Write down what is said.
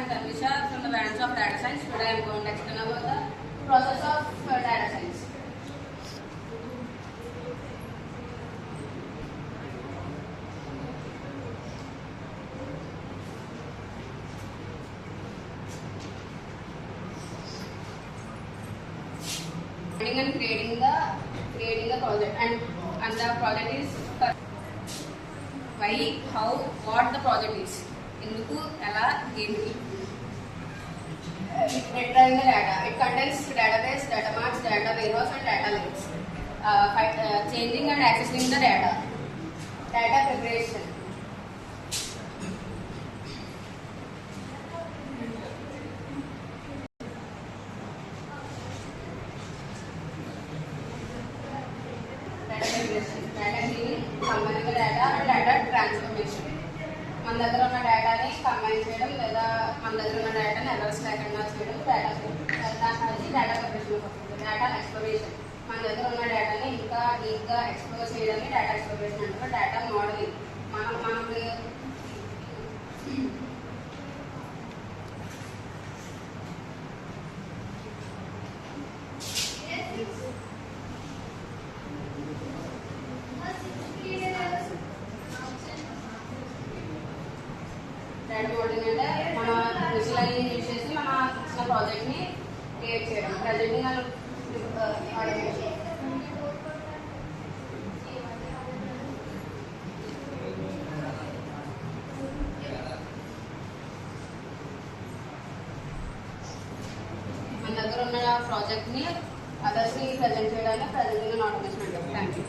am Tanvisha from the branch of Data Science. Today I am going to explain about the process of data science. And creating the project, and the project is why, how, what the project is. ఎందుకు ఎలా ఏంటి. Retrieving the data. It contains database, data marts, data warehouse and data lakes. Changing and accessing the data. Data preparation. Data cleaning, combining the data and data transformation. మన దగ్గర ఉన్న డేటాని combine చేయడం లేదా మన దగ్గర ఉన్న డేటాని ఎర్రర్స్ లేకుండా చేయడం డేటా ప్రిపరేషన్ వస్తుంది. డేటా ఎక్స్ప్లోరేషన్, మన దగ్గర ఉన్న డేటాని ఇంకా డీప్గా ఎక్స్ప్లోర్ చేయడాన్ని డేటా ఎక్స్ప్లోరేషన్ అంటారు. డేటా మోడలింగ్, మనకు డేటా మోడలింగ్ అంటే మన విజువలైజింగ్ యూజ్ చేసి మన ఇచ్చిన ప్రాజెక్ట్ని క్రియేట్ చేయడం. Presenting and automation. మన దగ్గర ఉన్న ప్రాజెక్ట్ని అదర్స్ని ప్రజెంట్ చేయడానికి ప్రజెంటింగ్ అండ్ ఆటోమేషన్ అంటారు. Thank you.